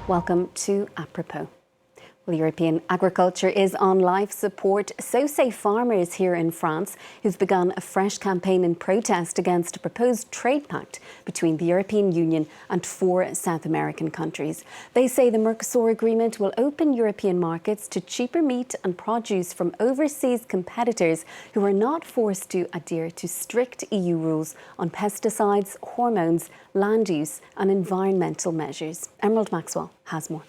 Welcome to Apropos. Well, European agriculture is on life support, so say farmers here in France, who've begun a fresh campaign in protest against a proposed trade pact between the European Union and 4 South American countries. They say the Mercosur agreement will open European markets to cheaper meat and produce from overseas competitors who are not forced to adhere to strict EU rules on pesticides, hormones, land use and environmental measures. Emerald Maxwell has more.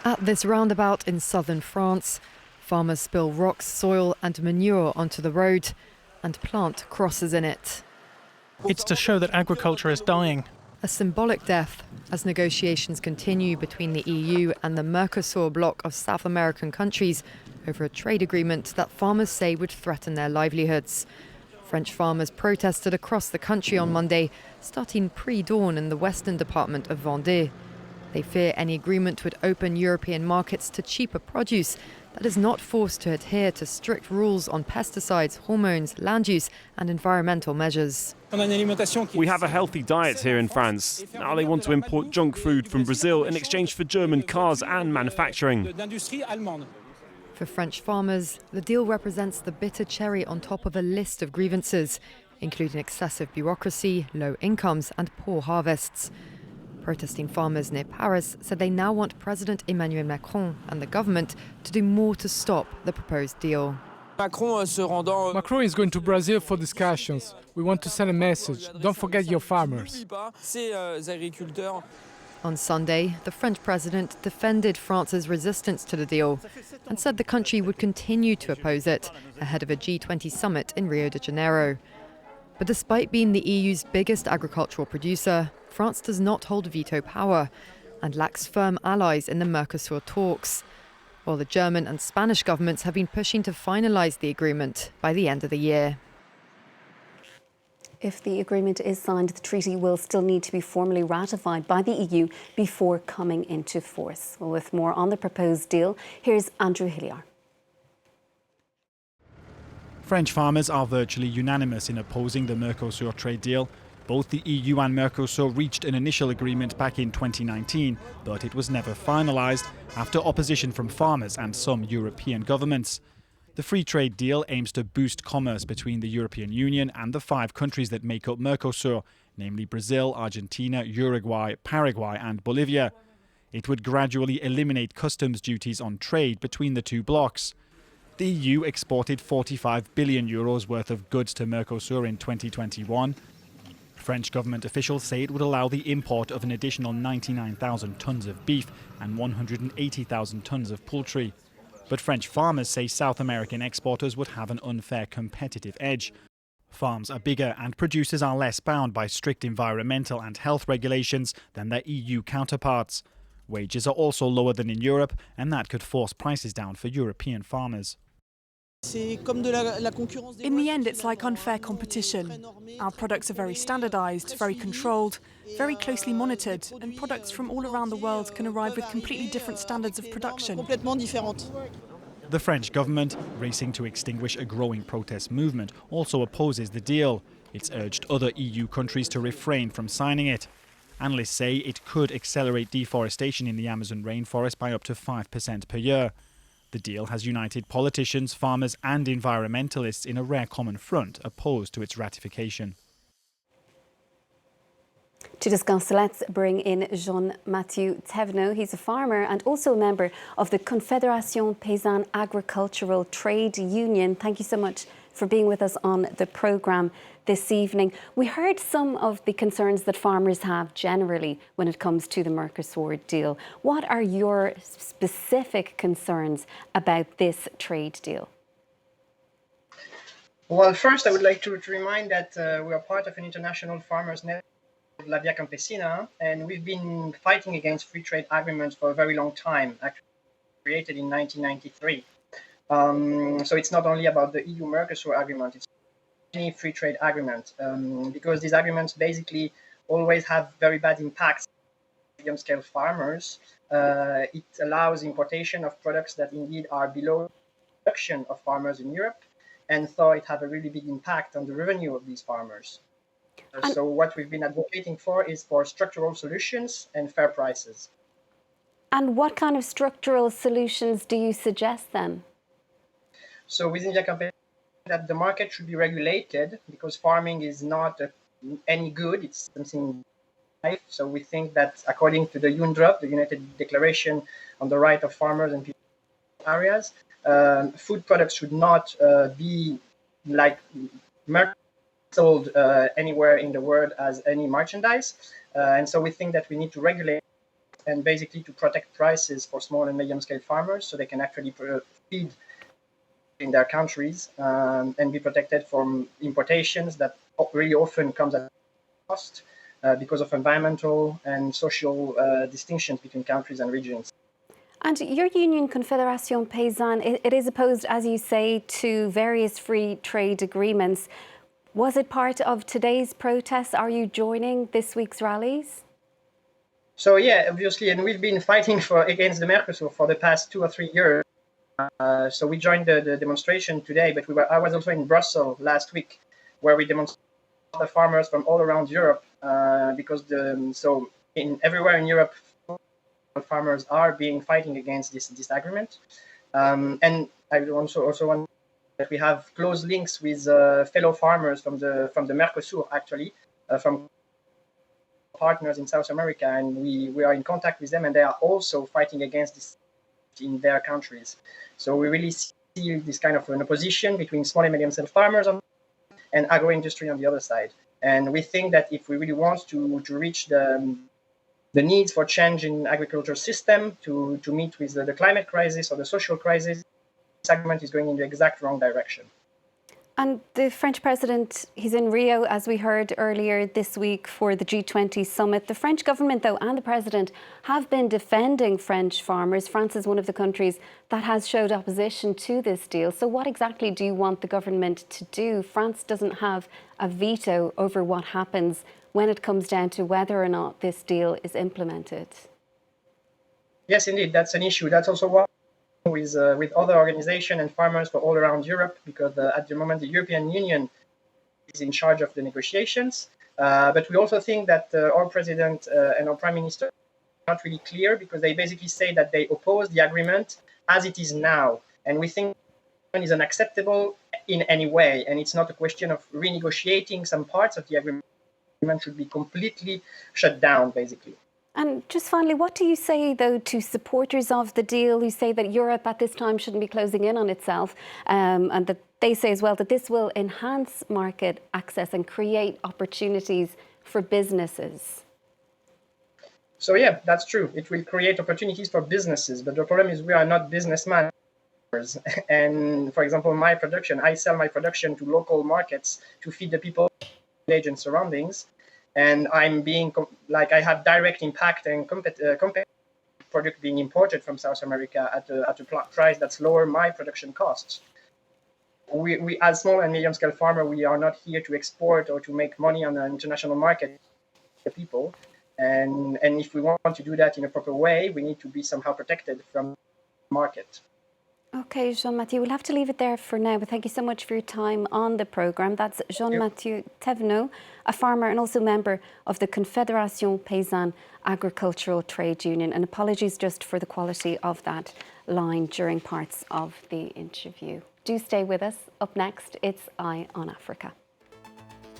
At this roundabout in southern France, farmers spill rocks, soil and manure onto the road and plant crosses in it. It's to show that agriculture is dying. A symbolic death as negotiations continue between the EU and the Mercosur bloc of South American countries over a trade agreement that farmers say would threaten their livelihoods. French farmers protested across the country on Monday, starting pre-dawn in the western department of Vendée. They fear any agreement would open European markets to cheaper produce that is not forced to adhere to strict rules on pesticides, hormones, land use and environmental measures. We have a healthy diet here in France. Now they want to import junk food from Brazil in exchange for German cars and manufacturing. For French farmers, the deal represents the bitter cherry on top of a list of grievances, including excessive bureaucracy, low incomes and poor harvests. Protesting farmers near Paris said they now want President Emmanuel Macron and the government to do more to stop the proposed deal. Macron is going to Brazil for discussions. We want to send a message. Don't forget your farmers. On Sunday, the French president defended France's resistance to the deal and said the country would continue to oppose it ahead of a G20 summit in Rio de Janeiro. But despite being the EU's biggest agricultural producer, France does not hold veto power and lacks firm allies in the Mercosur talks, while the German and Spanish governments have been pushing to finalise the agreement by the end of the year. If the agreement is signed, the treaty will still need to be formally ratified by the EU before coming into force. Well, with more on the proposed deal, here's Andrew Hilliard. French farmers are virtually unanimous in opposing the Mercosur trade deal. Both the EU and Mercosur reached an initial agreement back in 2019, but it was never finalised after opposition from farmers and some European governments. The free trade deal aims to boost commerce between the European Union and the 5 countries that make up Mercosur, namely Brazil, Argentina, Uruguay, Paraguay and Bolivia. It would gradually eliminate customs duties on trade between the 2 blocs. The EU exported €45 billion worth of goods to Mercosur in 2021. French government officials say it would allow the import of an additional 99,000 tonnes of beef and 180,000 tonnes of poultry. But French farmers say South American exporters would have an unfair competitive edge. Farms are bigger and producers are less bound by strict environmental and health regulations than their EU counterparts. Wages are also lower than in Europe, and that could force prices down for European farmers. In the end, it's like unfair competition. Our products are very standardised, very controlled, very closely monitored, and products from all around the world can arrive with completely different standards of production. The French government, racing to extinguish a growing protest movement, also opposes the deal. It's urged other EU countries to refrain from signing it. Analysts say it could accelerate deforestation in the Amazon rainforest by up to 5% per year. The deal has united politicians, farmers and environmentalists in a rare common front opposed to its ratification. To discuss, let's bring in Jean-Mathieu Thévenot. He's a farmer and also a member of the Confédération Paysanne Agricultural Trade Union. Thank you so much for being with us on the programme this evening. We heard some of the concerns that farmers have generally when it comes to the Mercosur deal. What are your specific concerns about this trade deal? Well, first I would like to remind that we are part of an international farmers network, La Via Campesina, and we've been fighting against free trade agreements for a very long time, actually created in 1993. So it's not only about the EU-Mercosur agreement, it's any free trade agreement, because these agreements basically always have very bad impacts on medium-scale farmers. It allows importation of products that indeed are below production of farmers in Europe, and so it has a really big impact on the revenue of these farmers. So what we've been advocating for is for structural solutions and fair prices. And what kind of structural solutions do you suggest then? So within the campaign, that the market should be regulated because farming is not any good. It's something life. So we think that according to the UNDROP, the United Declaration on the Right of Farmers and People Areas, food products should not be like sold anywhere in the world as any merchandise. And so we think that we need to regulate and basically to protect prices for small and medium-scale farmers so they can actually feed in their countries and be protected from importations that really often comes at cost because of environmental and social distinctions between countries and regions. And your union, Confédération Paysanne, it is opposed, as you say, to various free trade agreements. Was it part of today's protests? Are you joining this week's rallies? So yeah, obviously, and we've been fighting against the Mercosur for the past 2 or 3 years. So we joined the demonstration today, but I was also in Brussels last week, where we demonstrated the farmers from all around Europe, because everywhere in Europe, farmers are fighting against this agreement. And I also want that we have close links with fellow farmers from the Mercosur, actually, from partners in South America, and we are in contact with them, and they are also fighting against this in their countries. So we really see this kind of an opposition between small and medium-sized farmers and agro-industry on the other side. And we think that if we really want to reach the needs for change in agriculture system to meet with the climate crisis or the social crisis, this agreement is going in the exact wrong direction. And the French president, he's in Rio, as we heard earlier this week, for the G20 summit. The French government, though, and the president have been defending French farmers. France is one of the countries that has showed opposition to this deal. So what exactly do you want the government to do? France doesn't have a veto over what happens when it comes down to whether or not this deal is implemented. Yes, indeed, that's an issue. That's also why with other organizations and farmers for all around Europe, because at the moment the European Union is in charge of the negotiations. But we also think that our president and our prime minister are not really clear, because they basically say that they oppose the agreement as it is now. And we think it is unacceptable in any way. And it's not a question of renegotiating some parts of the agreement. The agreement should be completely shut down, basically. And just finally, what do you say, though, to supporters of the deal who say that Europe at this time shouldn't be closing in on itself, and that they say as well that this will enhance market access and create opportunities for businesses? So yeah, that's true. It will create opportunities for businesses, but the problem is we are not businessmen. And for example, my production, I sell my production to local markets to feed the people in the village and surroundings. And I'm I have direct impact and product being imported from South America at a price that's lower my production costs. We as small and medium scale farmer, we are not here to export or to make money on the international market for people. And if we want to do that in a proper way, we need to be somehow protected from the market. OK, Jean-Mathieu, we'll have to leave it there for now, but thank you so much for your time on the programme. That's Jean-Mathieu Thévenot, a farmer and also member of the Confédération Paysanne Agricultural Trade Union. And apologies just for the quality of that line during parts of the interview. Do stay with us. Up next, it's Eye on Africa.